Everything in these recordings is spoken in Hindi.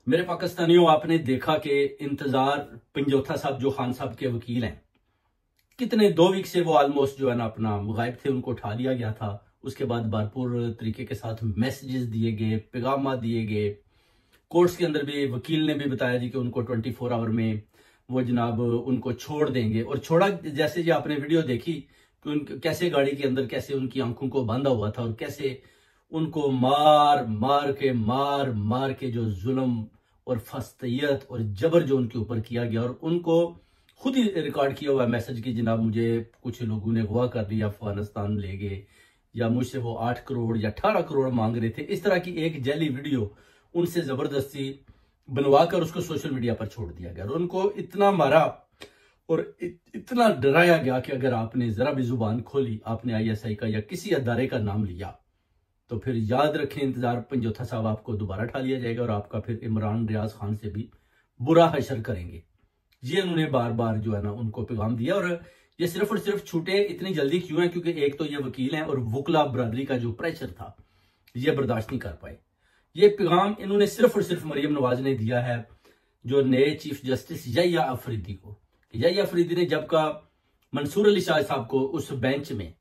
मेरे पाकिस्तानियों, आपने देखा कि इंतजार पंजोथा साहब जो खान साहब के वकील हैं, कितने 2 वीक से वो ऑलमोस्ट जो है ना अपना गायब थे, उनको उठा लिया गया था। उसके बाद भरपूर तरीके के साथ मैसेजेस दिए गए, पैगाम दिए गए। कोर्ट्स के अंदर भी वकील ने भी बताया जी कि उनको 24 आवर में वो जनाब उनको छोड़ देंगे। और छोड़ा जैसे जी आपने वीडियो देखी कि उन कैसे गाड़ी के अंदर कैसे उनकी आंखों को बांधा हुआ था और कैसे उनको मार मार के जो जुल्म और फस्तैयत और जबर जो उनके ऊपर किया गया। और उनको खुद ही रिकॉर्ड किया हुआ मैसेज कि जनाब मुझे कुछ लोगों ने अगवा कर लिया, अफगानिस्तान ले गए, या मुझसे वो 8 करोड़ या 18 करोड़ मांग रहे थे। इस तरह की एक जैली वीडियो उनसे जबरदस्ती बनवाकर उसको सोशल मीडिया पर छोड़ दिया गया। और उनको इतना मारा और इतना डराया गया कि अगर आपने जरा भी जुबान खोली, आपने ISI का या किसी अदारे का नाम लिया, तो फिर याद रखें इंतजार पंजोथा साहब आपको दोबारा उठा लिया जाएगा और आपका फिर इमरान रियाज खान से भी बुरा हशर करेंगे। ये उन्होंने बार बार जो है ना उनको पैगाम दिया। और ये सिर्फ और सिर्फ छूटे इतनी जल्दी क्यों है? क्योंकि एक तो ये वकील हैं और वकला बरादरी का जो प्रेशर था ये बर्दाश्त नहीं कर पाए। ये पैगाम इन्होंने सिर्फ और सिर्फ मरियम नवाज ने दिया है जो नए चीफ जस्टिस यहिया अफरीदी को। यहिया अफरीदी ने जब का मंसूर अली शाह साहब को उस बेंच में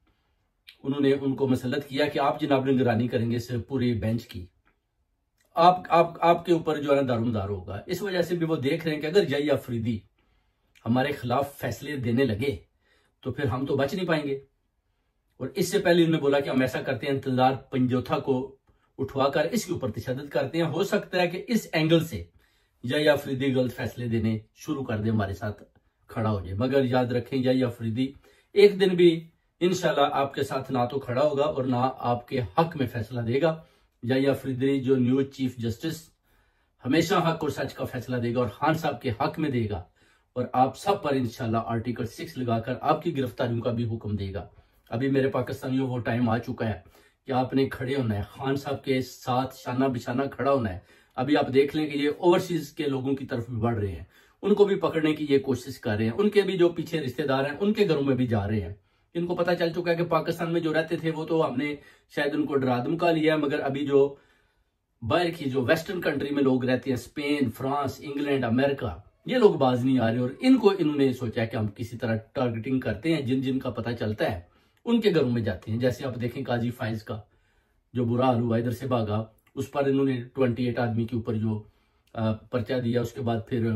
उन्होंने उनको मसलत किया कि आप जनाब निगरानी करेंगे इस पूरे बेंच की, आपके ऊपर जो है ना दारोमदार होगा। इस वजह से भी वो देख रहे हैं कि अगर यहिया अफरीदी हमारे खिलाफ फैसले देने लगे तो फिर हम तो बच नहीं पाएंगे। और इससे पहले उन्होंने बोला कि हम ऐसा करते हैं, इंतजार पंजोथा को उठवाकर इसके ऊपर तशद्दुद करते हैं। हो सकता है कि इस एंगल से यहिया अफरीदी गलत फैसले देने शुरू कर दे, हमारे साथ खड़ा हो जाए। मगर याद रखें यहिया अफरीदी एक दिन भी इंशाल्लाह आपके साथ ना तो खड़ा होगा और ना आपके हक में फैसला देगा। यहिया अफरीदी जो न्यू चीफ जस्टिस हमेशा हक और सच का फैसला देगा और खान साहब के हक में देगा। और आप सब पर इंशाल्लाह आर्टिकल 6 लगाकर आपकी गिरफ्तारियों का भी हुक्म देगा। अभी मेरे पाकिस्तानियों वो टाइम आ चुका है कि आपने खड़े होना है, खान साहब के साथ शाना बिशाना खड़ा होना है। अभी आप देख लें कि ये ओवरसीज के लोगों की तरफ भी बढ़ रहे हैं, उनको भी पकड़ने की ये कोशिश कर रहे हैं। उनके भी जो पीछे रिश्तेदार हैं उनके घरों में भी जा रहे हैं। इनको पता चल चुका है कि पाकिस्तान में जो रहते थे वो तो हमने शायद उनको डरा धमका लिया है, मगर अभी जो बाहर की जो वेस्टर्न कंट्री में लोग रहते हैं, स्पेन, फ्रांस, इंग्लैंड, अमेरिका, ये लोग बाज नहीं आ रहे। और इनको इन्होंने सोचा कि हम किसी तरह टारगेटिंग करते हैं, जिन जिन का पता चलता है उनके घरों में जाते हैं। जैसे आप देखें काजी फाइज का जो बुरा हाल हुआ, इधर से भागा, उस पर इन्होंने 28 आदमी के ऊपर जो पर्चा दिया, उसके बाद फिर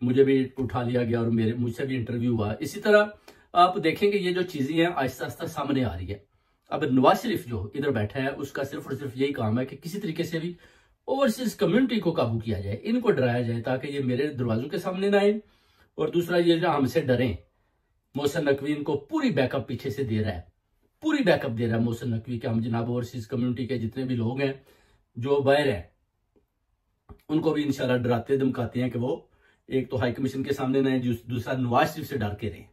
मुझे भी उठा लिया गया और मुझसे भी इंटरव्यू हुआ। इसी तरह आप देखेंगे ये जो चीजें हैं आहिस्ता आहिस्ता सामने आ रही है। अब नवाज शरीफ जो इधर बैठा है उसका सिर्फ और सिर्फ यही काम है कि किसी तरीके से भी ओवरसीज कम्युनिटी को काबू किया जाए, इनको डराया जाए ताकि ये मेरे दरवाजों के सामने ना आए। और दूसरा ये जो हमसे डरें, मोहसिन नकवी इनको पूरी बैकअप पीछे से दे रहा है, पूरी बैकअप दे रहा है मोहसिन नकवी के। हम जनाब ओवरसीज कम्युनिटी के जितने भी लोग हैं जो बाहर हैं उनको भी इंशाल्लाह डराते धमकाते हैं कि वो एक तो हाई कमीशन के सामने ना है, दूसरा नवाज शरीफ से डर के रहें।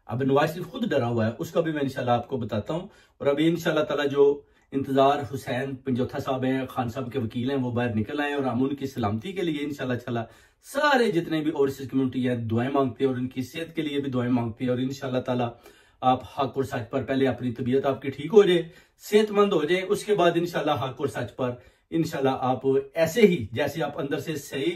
अब नवाज शरीफ खुद डरा हुआ है, उसका भी मैं इंशाल्लाह आपको बताता हूं। और अभी इंशाल्लाह ताला जो इंतजार हुसैन पंजोथा साहब हैं, खान साहब के वकील हैं, वो बाहर निकल आए और हम उनकी सलामती के लिए इंशाल्लाह सारे जितने भी ओवरसीज कम्युनिटी है दुआएं मांगते हैं और उनकी सेहत के लिए भी दुआएं मांगते हैं। और इंशाल्लाह ताला आप हक और सच पर पहले अपनी तबीयत आपकी ठीक हो जाए, सेहतमंद हो जाए, उसके बाद इंशाल्लाह हक और सच पर इंशाल्लाह आप ऐसे ही जैसे आप अंदर से सही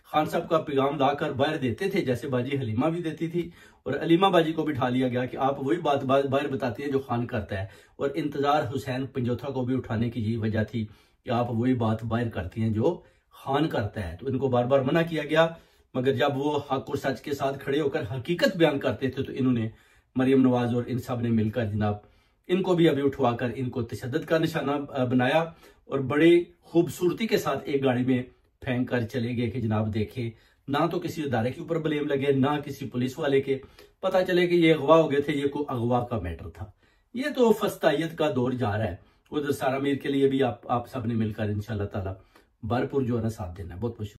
खान साहब का पैगाम लाकर बाहर देते थे, जैसे बाजी हलीमा भी देती थी और अलीमा बाजी को भी ढा लिया गया कि आप वही बात बाहर बताती हैं जो खान करता है। और इंतजार हुसैन पंजोथा को भी उठाने की यही वजह थी कि आप वही बात बाहर करती हैं जो खान करता है। तो इनको बार बार मना किया गया, मगर जब वो हक और सच के साथ खड़े होकर हकीकत बयान करते थे तो इन्होंने मरियम नवाज और इन सब ने मिलकर जनाब इनको भी अभी उठवाकर इनको तशद्दुद का निशाना बनाया और बड़ी खूबसूरती के साथ एक गाड़ी में फेंक कर चले गए कि जनाब देखे ना तो किसी अदारे के ऊपर ब्लेम लगे ना किसी पुलिस वाले के, पता चले कि ये अगवा हो गए थे, ये कोई अगवा का मैटर था। ये तो फस्तायत का दौर जा रहा है। उधर सारा मीर के लिए भी आप सब ने मिलकर इंशाल्लाह ताला भरपूर जो है ना साथ देना है। बहुत बहुत